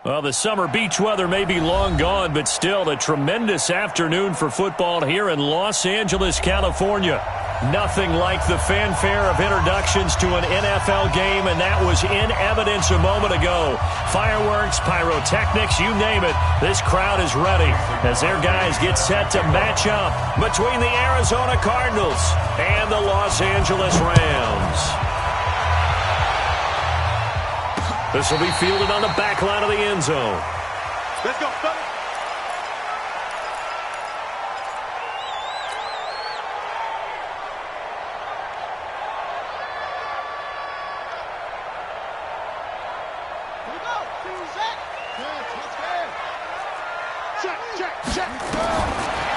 Well, the summer beach weather may be long gone, but still a tremendous afternoon for football here in Los Angeles, California. Nothing like the fanfare of introductions to an NFL game, and that was in evidence a moment ago. Fireworks, pyrotechnics, you name it. This crowd is ready as their guys get set to match up between the Arizona Cardinals and the Los Angeles Rams. This will be fielded on the back line of the end zone. Let's go, fellas.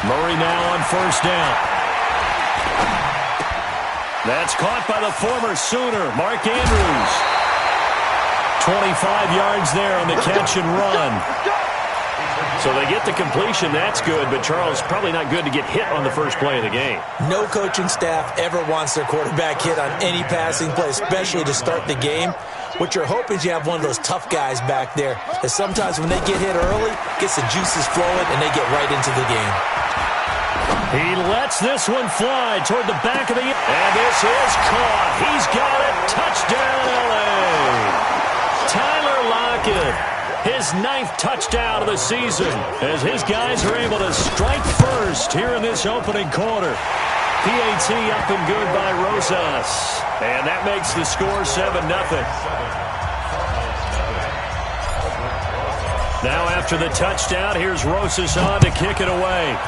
Murray now on first down. That's caught by the former Sooner, Mark Andrews. 25 yards there on the catch and run. So they get the completion. That's good, but Charles, probably not good to get hit on the first play of the game. No coaching staff ever wants their quarterback hit on any passing play, especially to start the game. What you're hoping is you have one of those tough guys back there that sometimes when they get hit early, gets the juices flowing, and they get right into the game. He lets this one fly toward the back of the end. And this is caught. He's got it. Touchdown, L.A. Tyler Lockett, his 9th touchdown of the season, as his guys are able to strike first here in this opening quarter. PAT up and good by Rosas. And that makes the score 7-0. Now after the touchdown, here's Rosas on to kick it away.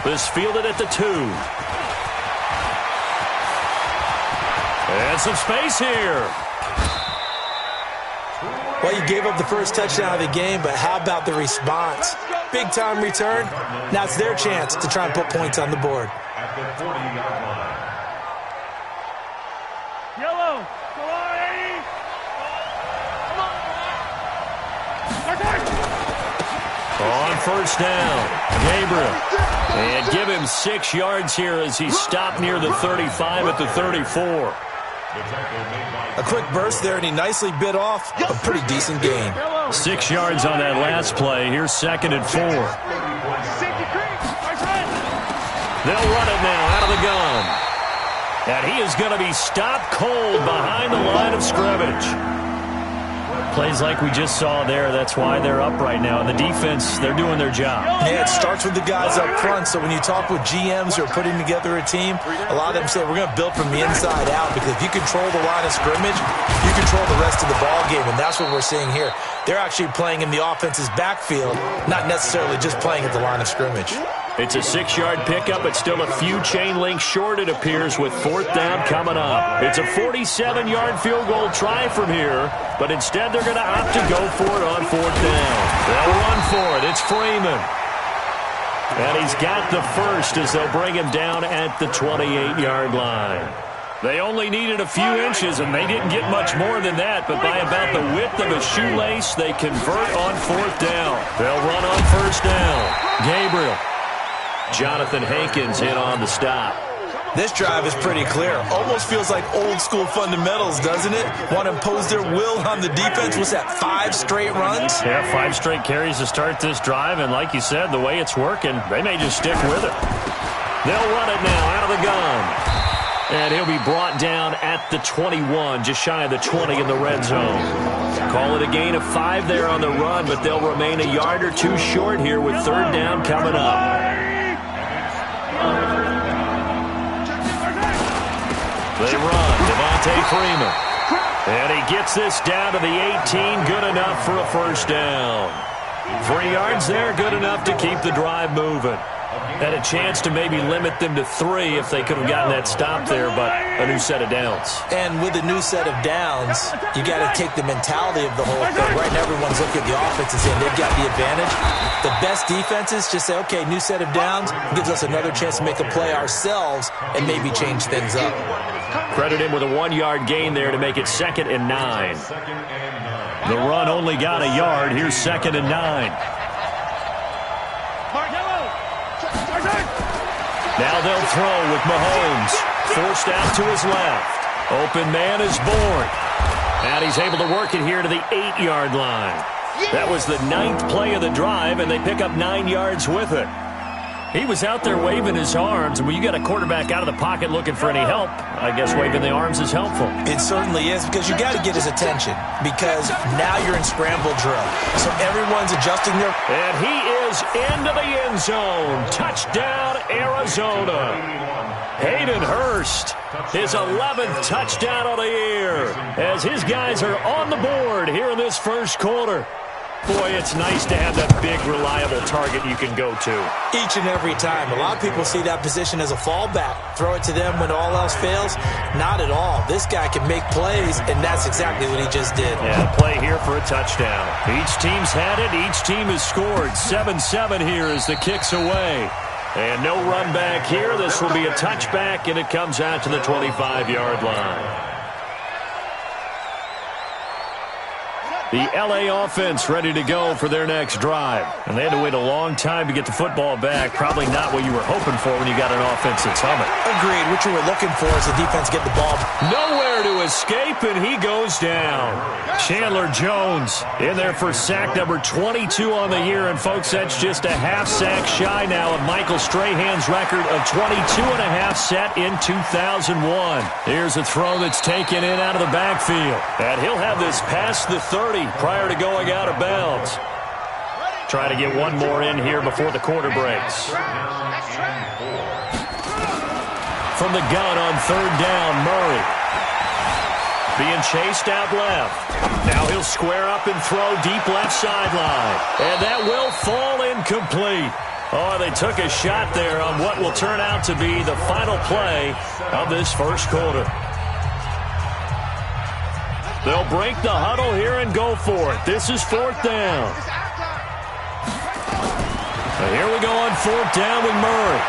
This fielded at the 2. And some space here. Well, you gave up the first touchdown of the game, but how about the response? Big-time return. Now it's their chance to try and put points on the board. Yellow. On first down, Gabriel. And give him 6 yards here as he stopped near the 35 at the 34. A quick burst there, and he nicely bit off a pretty decent gain. 6 yards on that last play. Here's 2nd and 4. They'll run it now out of the gun. And he is going to be stopped cold behind the line of scrimmage. Plays like we just saw there. That's why they're up right now. And the defense, they're doing their job. Yeah, it starts with the guys up front. So when you talk with GMs who are putting together a team, a lot of them say we're going to build from the inside out, because if you control the line of scrimmage, you control the rest of the ball game. And that's what we're seeing here. They're actually playing in the offense's backfield, not necessarily just playing at the line of scrimmage. It's a 6-yard pickup, but still a few chain links short, it appears, with 4th down coming up. It's a 47-yard field goal try from here, but instead they're going to opt to go for it on 4th down. They'll run for it. It's Freeman. And he's got the first as they'll bring him down at the 28-yard line. They only needed a few inches, and they didn't get much more than that, but by about the width of a shoelace, they convert on 4th down. They'll run on first down. Gabriel. Jonathan Hankins in on the stop. This drive is pretty clear. Almost feels like old-school fundamentals, doesn't it? Want to impose their will on the defense. What's that, 5 straight runs? Yeah, 5 straight carries to start this drive, and like you said, the way it's working, they may just stick with it. They'll run it now out of the gun. And he'll be brought down at the 21, just shy of the 20 in the red zone. Call it a gain of 5 there on the run, but they'll remain a yard or 2 short here with 3rd down coming up. They run, Devontae Freeman. And he gets this down to the 18, good enough for a first down. 3 yards there, good enough to keep the drive moving. Had a chance to maybe limit them to 3 if they could have gotten that stop there, but a new set of downs. And with a new set of downs, you got to take the mentality of the whole thing. Right now, everyone's looking at the offense and saying they've got the advantage. The best defenses just say, okay, new set of downs, gives us another chance to make a play ourselves and maybe change things up. Credit him with a 1-yard gain there to make it 2nd and 9. The run only got a yard. Here's 2nd and 9. Now they'll throw with Mahomes. Forced out to his left. Open man is born. And he's able to work it here to the 8-yard line. That was the 9th play of the drive, and they pick up 9 yards with it. He was out there waving his arms, and when you got a quarterback out of the pocket looking for any help, I guess waving the arms is helpful. It certainly is, because you got to get his attention, because now you're in scramble drill. So everyone's adjusting their... And he is into the end zone. Touchdown, Arizona. Hayden Hurst, his 11th touchdown of the year, as his guys are on the board here in this first quarter. Boy, it's nice to have that big, reliable target you can go to. Each and every time. A lot of people see that position as a fallback. Throw it to them when all else fails. Not at all. This guy can make plays, and that's exactly what he just did. Yeah, play here for a touchdown. Each team's had it. Each team has scored. 7-7 here as the kick's away. And no run back here. This will be a touchback, and it comes out to the 25-yard line. The L.A. offense ready to go for their next drive. And they had to wait a long time to get the football back. Probably not what you were hoping for when you got an offense that's humming. Agreed. What you were looking for is the defense get the ball. Nowhere to escape, and he goes down. Chandler Jones in there for sack number 22 on the year. And, folks, that's just a half sack shy now of Michael Strahan's record of 22.5 set in 2001. Here's a throw that's taken in out of the backfield. And he'll have this past the 30. Prior to going out of bounds. Try to get one more in here before the quarter breaks. From the gun on 3rd down, Murray. Being chased out left. Now he'll square up and throw deep left sideline. And that will fall incomplete. Oh, they took a shot there on what will turn out to be the final play of this first quarter. They'll break the huddle here and go for it. This is 4th down. And here we go on 4th down with Murray.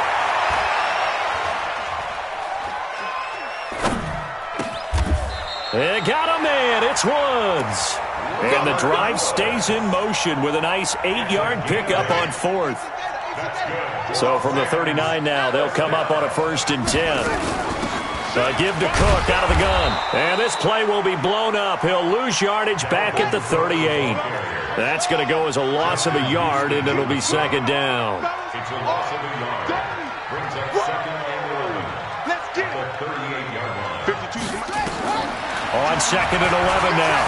They got a man. It's Woods. And the drive stays in motion with a nice 8-yard pickup on 4th. So from the 39 now, they'll come up on a 1st and 10. Give to Cook out of the gun. And this play will be blown up. He'll lose yardage back at the 38. That's going to go as a loss of a yard, and it'll be 2nd down. It's a loss of a yard. Brings up 2nd and 11. Let's get it. 38-yard line. 52. On 2nd and 11 now.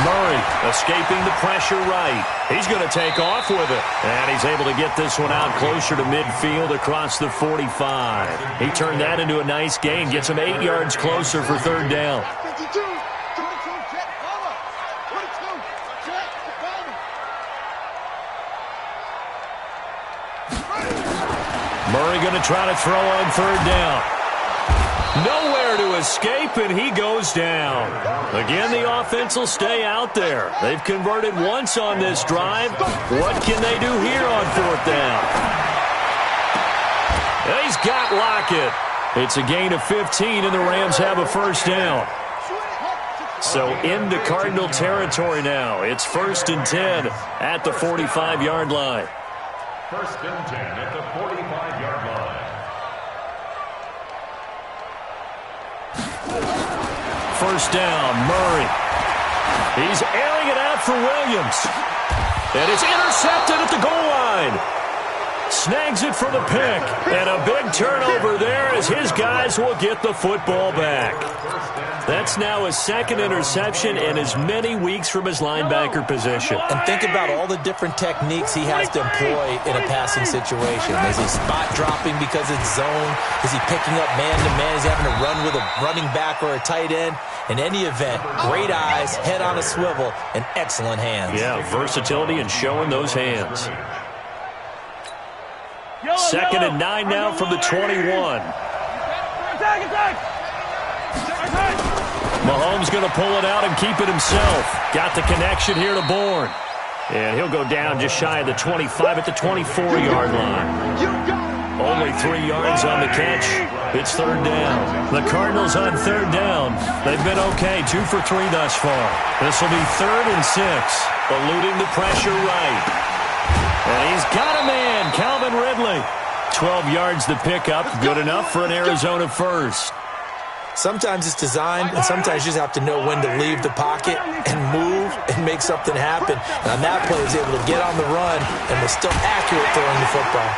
Murray escaping the pressure right. He's going to take off with it. And he's able to get this one out closer to midfield across the 45. He turned that into a nice gain. Gets him 8 yards closer for 3rd down. 52. Murray going to try to throw on 3rd down. Nowhere to escape, and he goes down. Again, the offense will stay out there. They've converted once on this drive. What can they do here on 4th down? He's got Lockett. It's a gain of 15, and the Rams have a 1st down. So into Cardinal territory now. It's 1st and 10 at the 45-yard line. 1st and 10 at the 45-yard line. 1st down, Murray. He's airing it out for Williams. And it's intercepted at the goal line. Snags it for the pick. And a big turnover there as his guys will get the football back. That's now his 2nd interception and as many weeks from his linebacker position. And think about all the different techniques he has to employ in a passing situation. Is he spot dropping because it's zone? Is he picking up man-to-man? Is he having to run with a running back or a tight end? In any event, great eyes, head on a swivel, and excellent hands. Yeah, versatility and showing those hands. 2nd and 9 now from the 21. Mahomes going to pull it out and keep it himself. Got the connection here to Bourne. And he'll go down just shy of the 25 at the 24-yard line. Only 3 yards on the catch. It's 3rd down. The Cardinals on 3rd down. They've been okay, 2 for 3 thus far. This will be 3rd and 6. Eluding the pressure right. And he's got a man, Calvin Ridley. 12 yards to pick up. Good enough for an Arizona 1st. Sometimes it's designed, and sometimes you just have to know when to leave the pocket and move and make something happen. And on that play, he was able to get on the run and was still accurate throwing the football.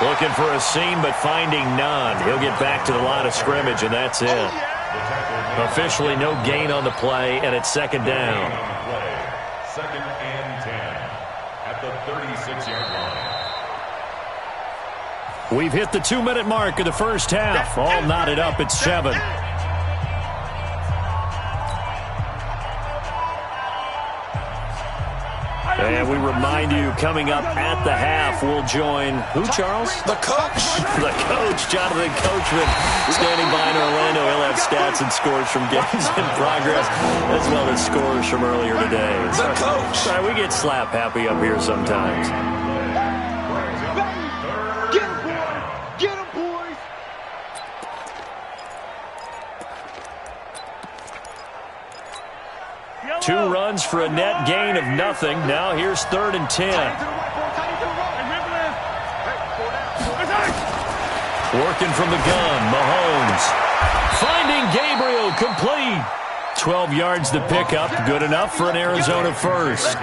Looking for a seam, but finding none. He'll get back to the line of scrimmage, and that's it. Officially no gain on the play, and it's second down. Second and 10 at the 36-yard line. We've hit the 2-minute mark of the first half. All knotted up at 7. And we remind you, coming up at the half, we'll join who, Charles? The coach. The coach, Jonathan Coachman, standing by in Orlando. He'll have stats and scores from games in progress, as well as scores from earlier today. The coach. Sorry, we get slap happy up here sometimes. Get him, boys. 2 runs for a net gain of nothing. Now here's 3rd and 10. Working from the gun, Mahomes. Finding Gabriel, complete. 12 yards to pick up, good enough for an Arizona first.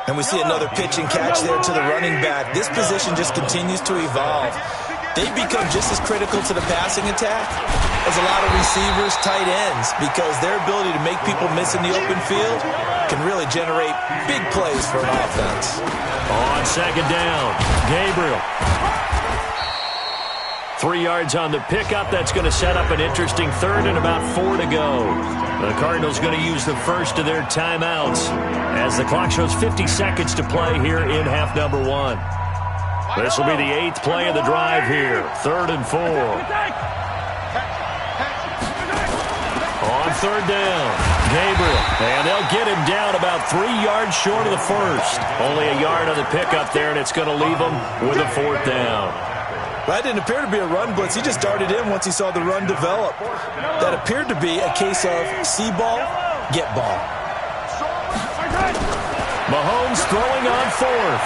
And we see another pitch and catch there to the running back. This position just continues to evolve. They've become just as critical to the passing attack as a lot of receivers, tight ends, because their ability to make people miss in the open field can really generate big plays for an offense. On second down, Gabriel. 3 yards on the pickup. That's going to set up an interesting 3rd and about 4 to go. The Cardinals going to use the first of their timeouts as the clock shows 50 seconds to play here in half number 1. This will be the 8th play of the drive here. 3rd and 4. On 3rd down, Gabriel. And they'll get him down about 3 yards short of the first. Only a yard on the pickup there, and it's going to leave him with a 4th down. That didn't appear to be a run blitz. He just darted in once he saw the run develop. That appeared to be a case of see ball, get ball. Mahomes throwing on 4th.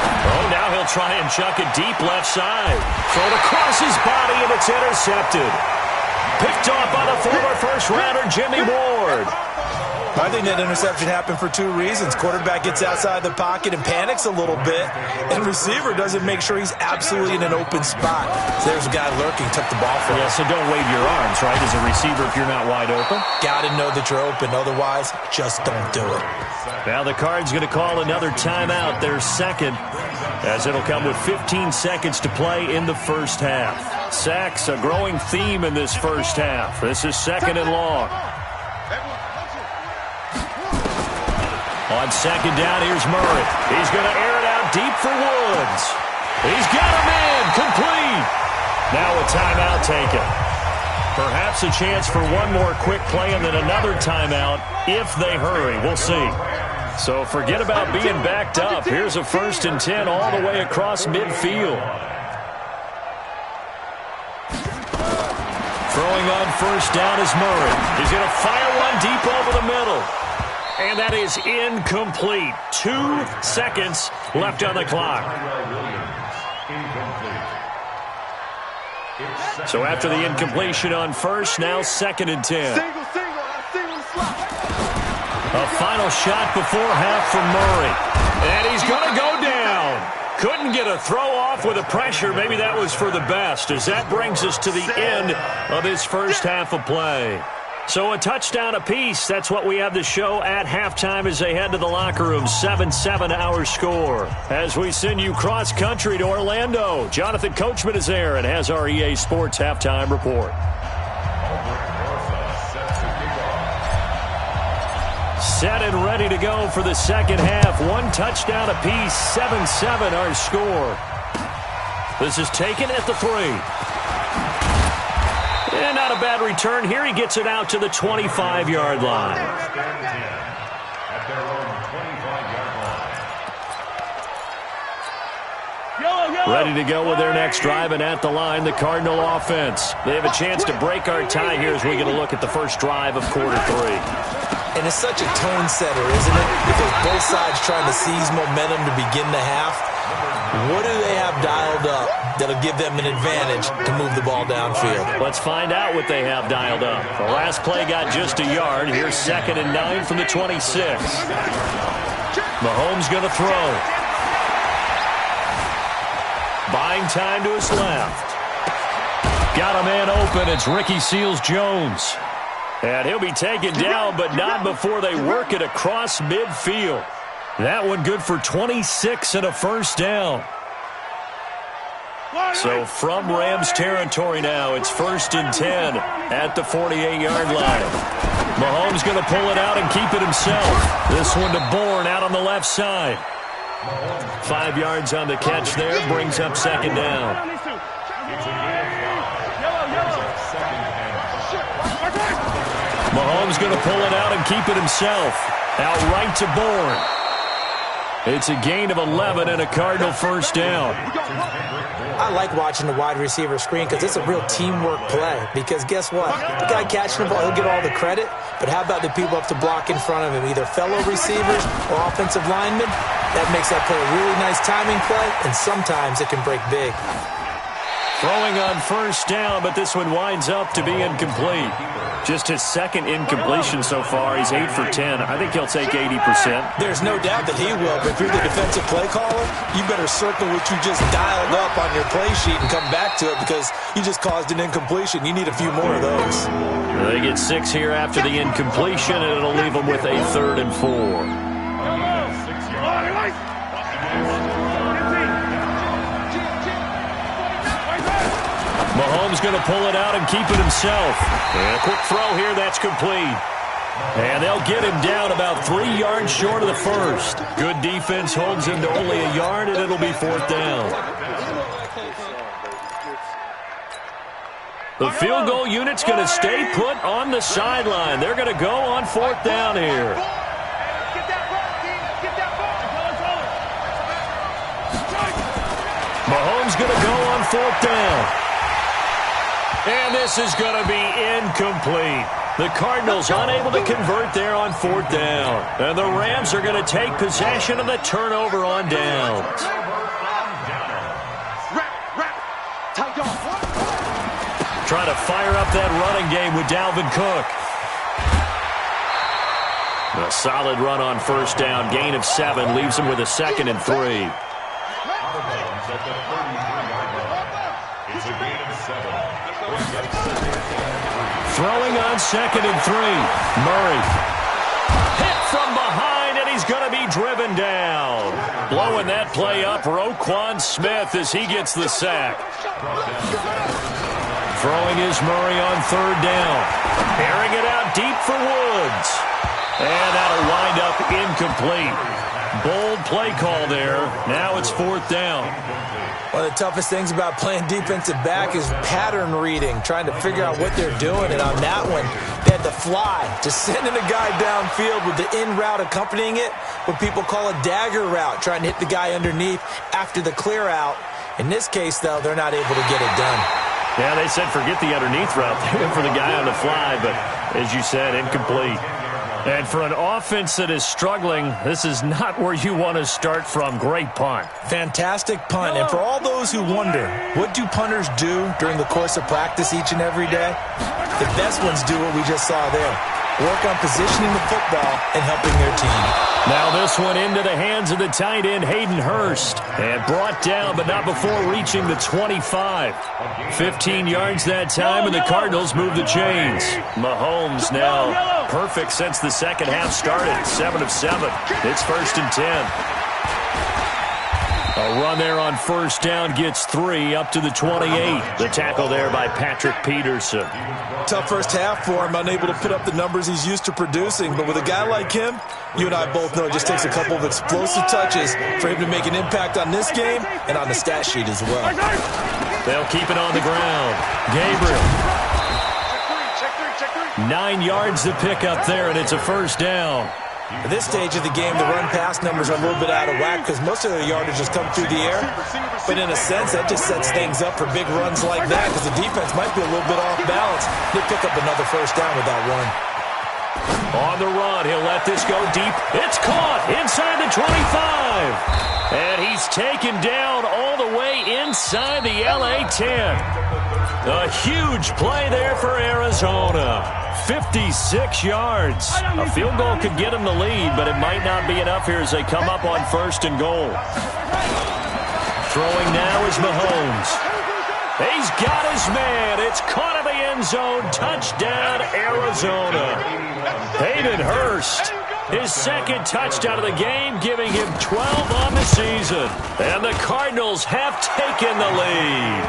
Oh, now he'll try and chuck it deep left side. Thrown across his body, and it's intercepted. Picked off by the former first-rounder, Jimmy Ward. I think that interception happened for 2 reasons. Quarterback gets outside the pocket and panics a little bit, and receiver doesn't make sure he's absolutely in an open spot. So there's a guy lurking, took the ball from him. Yeah, so don't wave your arms, right, as a receiver if you're not wide open. Got to know that you're open. Otherwise, just don't do it. Now the Cards going to call another timeout, their second, as it'll come with 15 seconds to play in the first half. Sacks, a growing theme in this first half. This is 2nd and long. On 2nd down, here's Murray. He's going to air it out deep for Woods. He's got him in, complete. Now a timeout taken. Perhaps a chance for one more quick play and then another timeout if they hurry. We'll see. So forget about being backed up. Here's a 1st and 10 all the way across midfield. Throwing on 1st down is Murray. He's going to fire one deep over the middle. And that is incomplete. 2 seconds left on the clock. So after the incompletion on 1st, now 2nd and 10. A final shot before half from Murray. And he's going to go down. Couldn't get a throw off with the pressure. Maybe that was for the best, as that brings us to the end of this first half of play. So a touchdown apiece. That's what we have to show at halftime as they head to the locker room. 7-7 our score. As we send you cross-country to Orlando, Jonathan Coachman is there and has our EA Sports halftime report. Set and ready to go for the second half. 1 touchdown apiece. 7-7 our score. This is taken at the 3. And not a bad return here. He gets it out to the 25-yard line. At their own 25-yard line. Ready to go with their next drive, and at the line, the Cardinal offense. They have a chance to break our tie here as we get a look at the first drive of quarter 3. And it's such a tone setter, isn't it? Because both sides trying to seize momentum to begin the half. What do they have dialed up that'll give them an advantage to move the ball downfield? Let's find out what they have dialed up. The last play got just a yard. Here's 2nd and 9 from the 26. Mahomes going to throw. Buying time to his left. Got a man open. It's Ricky Seals-Jones. And he'll be taken down, but not before they work it across midfield. That one good for 26 and a first down. So from Rams territory now, it's 1st and 10 at the 48-yard line. Mahomes going to pull it out and keep it himself. This one to Bourne out on the left side. 5 yards on the catch there, brings up 2nd down. Mahomes going to pull it out and keep it himself. Out right to Bourne. It's a gain of 11 and a Cardinal first down. I like watching the wide receiver screen because it's a real teamwork play. Because guess what? The guy catching the ball, he'll get all the credit. But how about the people up to block in front of him, either fellow receivers or offensive linemen? That makes that play a really nice timing play, and sometimes it can break big. Throwing on first down, but this one winds up to be incomplete. Just his 2nd incompletion so far. He's 8 for 10. I think he'll take 80%. There's no doubt that he will, but if you're the defensive play caller, you better circle what you just dialed up on your play sheet and come back to it because you just caused an incompletion. You need a few more of those. They get 6 here after the incompletion, and it'll leave them with a 3rd and 4. Mahomes going to pull it out and keep it himself. And a quick throw here, that's complete. And they'll get him down about 3 yards short of the first. Good defense holds him to only a yard, and it'll be 4th down. The field goal unit's going to stay put on the sideline. They're going to go on 4th down here. Mahomes going to go on 4th down. And this is going to be incomplete. The Cardinals unable to convert there on 4th down. And the Rams are going to take possession of the turnover on downs. Trying to fire up that running game with Dalvin Cook. A solid run on first down. Gain of 7 leaves him with a 2nd and 3. Throwing on 2nd and 3. Murray. Hit from behind, and he's going to be driven down. Blowing that play up, Roquan Smith as he gets the sack. Throwing is Murray on 3rd down. Airing it out deep for Woods. And that'll wind up incomplete. Bold play call there. Now it's 4th down. One of the toughest things about playing defensive back is pattern reading, trying to figure out what they're doing. And on that one, they had to fly, just sending a guy downfield with the in route accompanying it, what people call a dagger route, trying to hit the guy underneath after the clear out. In this case, though, they're not able to get it done. Yeah, they said forget the underneath route. They went for the guy on the fly, but as you said, incomplete. And for an offense that is struggling, this is not where you want to start from. Great punt. Fantastic punt. And for all those who wonder, what do punters do during the course of practice each and every day? The best ones do what we just saw there. Work on positioning the football and helping their team. Now this one into the hands of the tight end, Hayden Hurst. And brought down, but not before reaching the 25. 15 yards that time, and the Cardinals move the chains. Mahomes now perfect since the second half started. 7 of 7. It's 1st and 10. A run there on first down gets 3 up to the 28. The tackle there by Patrick Peterson. Tough first half for him, unable to put up the numbers he's used to producing. But with a guy like him, you and I both know it just takes a couple of explosive touches for him to make an impact on this game and on the stat sheet as well. They'll keep it on the ground. Gabriel. 9 yards to pick up there, and it's a first down. At this stage of the game, the run-pass numbers are a little bit out of whack because most of their yardage has come through the air. But in a sense, that just sets things up for big runs like that because the defense might be a little bit off balance. They pick up another first down with that run. On the run, he'll let this go deep. It's caught inside the 25. And he He's taken down all the way inside the LA 10. A huge play there for Arizona. 56 yards. A field goal could get him the lead, but it might not be enough here as they come up on 1st and goal. Throwing now is Mahomes. He's got his man. It's caught in the end zone. Touchdown, Arizona. Hayden Hurst, his 2nd touchdown of the game, giving him 12 on the season. And the Cardinals have taken the lead.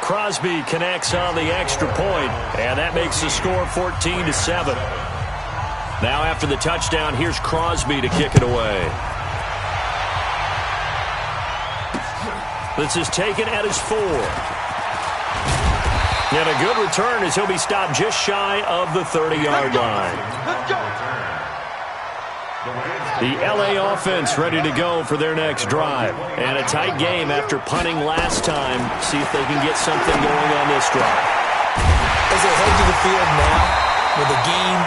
Crosby connects on the extra point, and that makes the score 14-7. Now after the touchdown, here's Crosby to kick it away. This is taken at his 4. And a good return as he'll be stopped just shy of the 30-yard line. The LA offense ready to go for their next drive. And a tight game after punting last time. See if they can get something going on this drive. As they head to the field now, with the game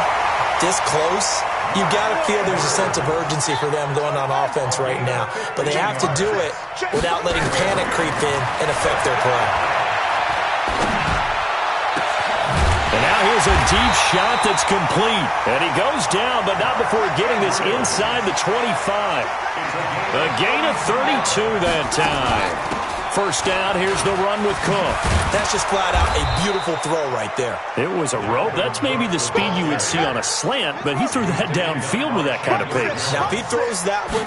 this close, you've got to feel there's a sense of urgency for them going on offense right now. But they have to do it without letting panic creep in and affect their play. And now here's a deep shot that's complete. And he goes down, but not before getting this inside the 25. A gain of 32 that time. First down, here's the run with Cook. That's just flat out a beautiful throw right there. It was a rope. That's maybe the speed you would see on a slant, but he threw that downfield with that kind of pace. Now, if he throws that one,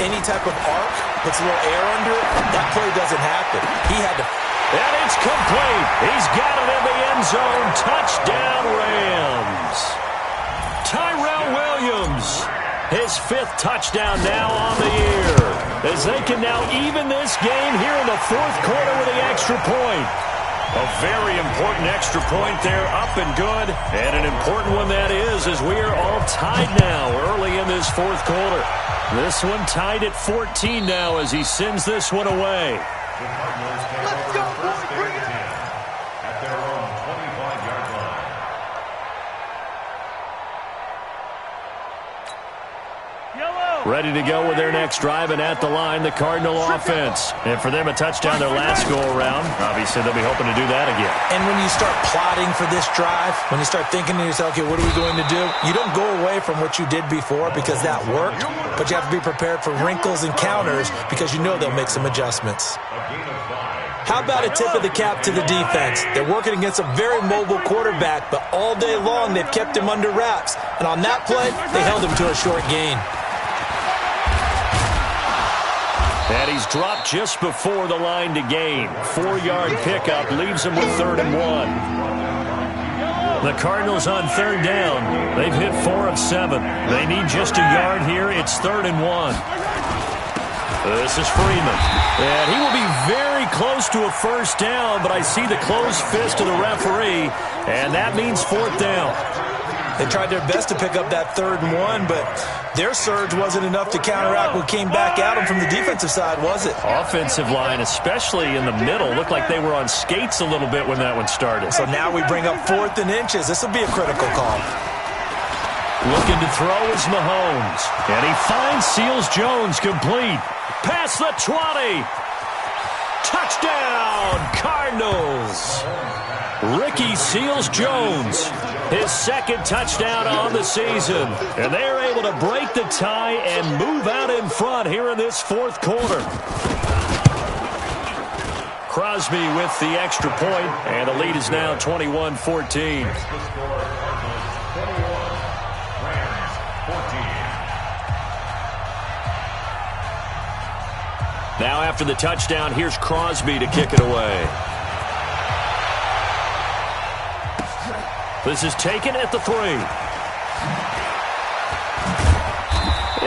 any type of arc, puts a little air under it, that play doesn't happen. He had to... And it's complete. He's got it in the end zone. Touchdown, Rams. Tyrell Williams, his 5th touchdown now on the year, as they can now even this game here in the 4th quarter with the extra point. A very important extra point there, up and good, and an important one that is, as we are all tied now early in this 4th quarter. This one tied at 14 now as he sends this one away. Let's go, boys, bring it in. At their own 25-yard line. Ready to go with their next drive, and at the line, the Cardinal offense. And for them, a touchdown their last go-around. Obviously, they'll be hoping to do that again. And when you start plotting for this drive, when you start thinking to yourself, okay, what are we going to do? You don't go away from what you did before because that worked, but you have to be prepared for wrinkles and counters because you know they'll make some adjustments. How about a tip of the cap to the defense? They're working against a very mobile quarterback, but all day long they've kept him under wraps. And on that play, they held him to a short gain. And he's dropped just before the line to gain. 4-yard pickup leaves him with 3rd and 1. The Cardinals on 3rd down. They've hit 4 of 7. They need just a yard here. It's 3rd and 1. This is Freeman. And he will be very close to a first down, but I see the closed fist of the referee, and that means 4th down. They tried their best to pick up that 3rd and 1, but their surge wasn't enough to counteract what came back at them from the defensive side, was it? Offensive line, especially in the middle, looked like they were on skates a little bit when that one started. So now we bring up 4th and inches. This will be a critical call. Looking to throw is Mahomes. And he finds Seals-Jones complete. Past the 20. Touchdown, Cardinals. Ricky Seals-Jones, his 2nd touchdown on the season. And they're able to break the tie and move out in front here in this 4th quarter. Crosby with the extra point, and the lead is now 21-14. Now after the touchdown, here's Crosby to kick it away. This is taken at the 3.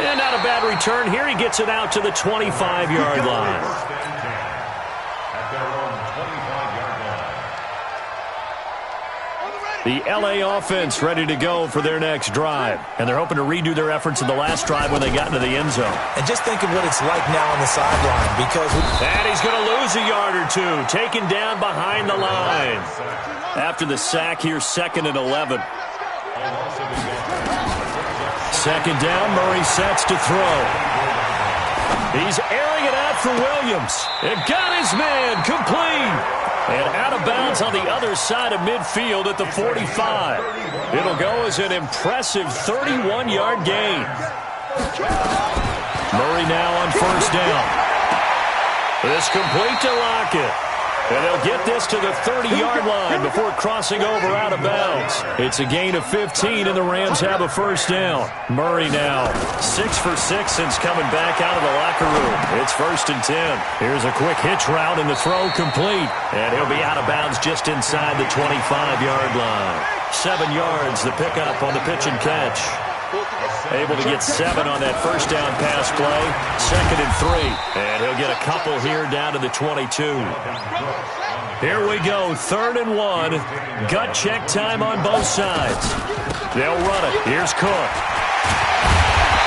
And not a bad return here. He gets it out to the 25-yard line. The LA offense ready to go for their next drive. And they're hoping to redo their efforts in the last drive when they got into the end zone. And just think of what it's like now on the sideline because... And he's going to lose a yard or two. Taken down behind the line. After the sack, here's 2nd and 11. 2nd down, Murray sets to throw. He's airing it out for Williams. It got his man complete. And out of bounds on the other side of midfield at the 45. It'll go as an impressive 31-yard gain. Murray now on first down. This complete to Lockett. And they'll get this to the 30-yard line before crossing over out of bounds. It's a gain of 15, and the Rams have a first down. Murray now 6 for 6 since coming back out of the locker room. It's 1st and 10. Here's a quick hitch route, and the throw complete. And he'll be out of bounds just inside the 25-yard line. 7 yards, the pickup on the pitch and catch. Able to get 7 on that first down pass play. 2nd and 3. And he'll get a couple here down to the 22. Here we go, 3rd and 1. Gut check time on both sides. They'll run it. Here's Cook.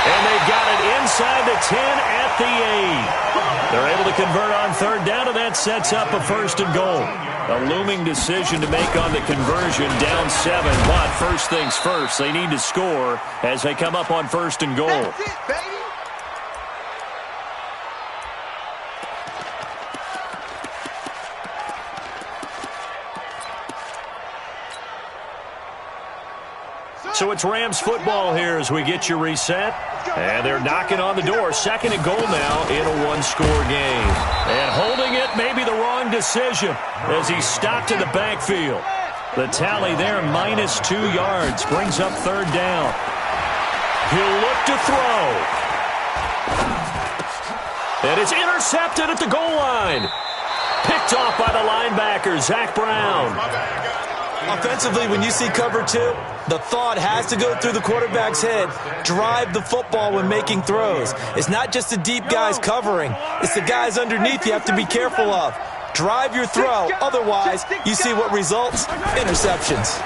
And they've got it inside the 10 at the 8. They're able to convert on 3rd down, and that sets up a 1st and goal. A looming decision to make on the conversion, down 7. But first things first, they need to score as they come up on 1st and goal. That's it, baby. So it's Rams football here as we get you reset. And they're knocking on the door. 2nd and goal now in a one-score game. And holding it may be the wrong decision as he's stopped in the backfield. The tally there, -2 yards, brings up 3rd down. He'll look to throw. And it's intercepted at the goal line. Picked off by the linebacker, Zach Brown. Offensively, when you see cover 2, the thought has to go through the quarterback's head. Drive the football when making throws. It's not just the deep guys covering. It's the guys underneath you have to be careful of. Drive your throw. Otherwise, you see what results? Interceptions.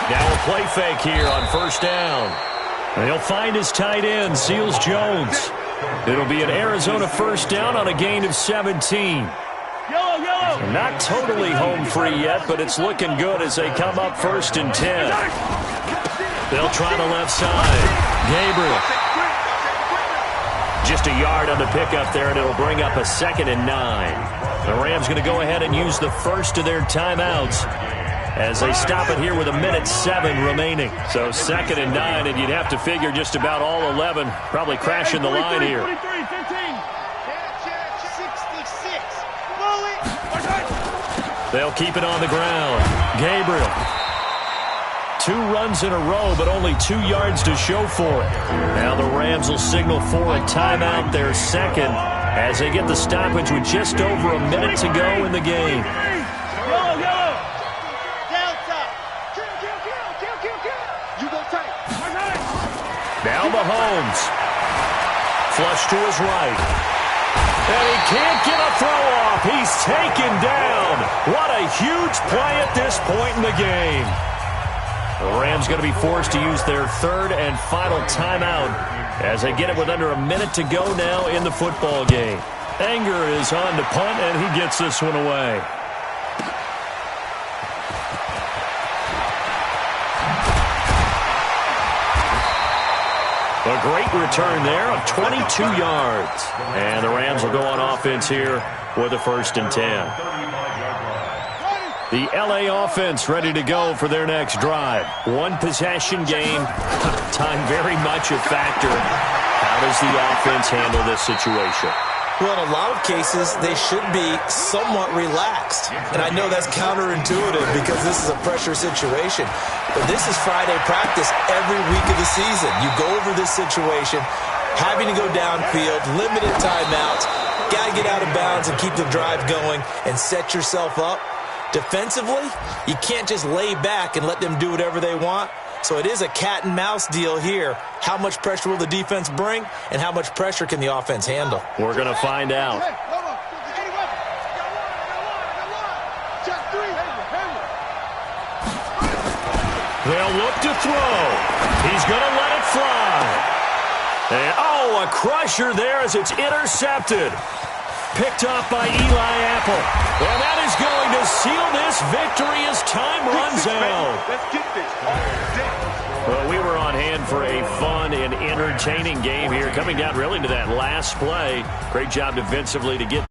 Now a play fake here on 1st down. And he'll find his tight end, Seals Jones. It'll be an Arizona 1st down on a gain of 17. Not totally home free yet, but it's looking good as they come up 1st and 10. They'll try the left side. Gabriel. Just a yard on the pickup there, and it'll bring up a 2nd and 9. The Rams going to go ahead and use the first of their timeouts as they stop it here with 1:07 remaining. So 2nd and 9, and you'd have to figure just about all 11 probably crashing the line here. They'll keep it on the ground. Gabriel. 2 runs in a row, but only 2 yards to show for it. Now the Rams will signal for a timeout, their 2nd, as they get the stoppage with just over a minute to go in the game. Now Mahomes. Flush to his right. And he can't get a throw off. He's taken down. What a huge play at this point in the game. The Rams going to be forced to use their 3rd and final timeout as they get it with under a minute to go now in the football game. Anger is on to punt, and he gets this one away. A great return there of 22 yards. And the Rams will go on offense here with a 1st and 10. The LA offense ready to go for their next drive. One possession game. Time very much a factor. How does the offense handle this situation? Well, in a lot of cases, they should be somewhat relaxed. And I know that's counterintuitive because this is a pressure situation. But this is Friday practice every week of the season. You go over this situation, having to go downfield, limited timeouts, got to get out of bounds and keep the drive going and set yourself up. Defensively, you can't just lay back and let them do whatever they want. So it is a cat and mouse deal here. How much pressure will the defense bring, and how much pressure can the offense handle? We're going to find out. They'll look to throw. He's going to let it fly. And, a crusher there as it's intercepted. Picked off by Eli Apple. And that is going to seal this victory as time runs out. Let's get this. Well, we were on hand in for a fun and entertaining game here. Coming down really to that last play. Great job defensively to get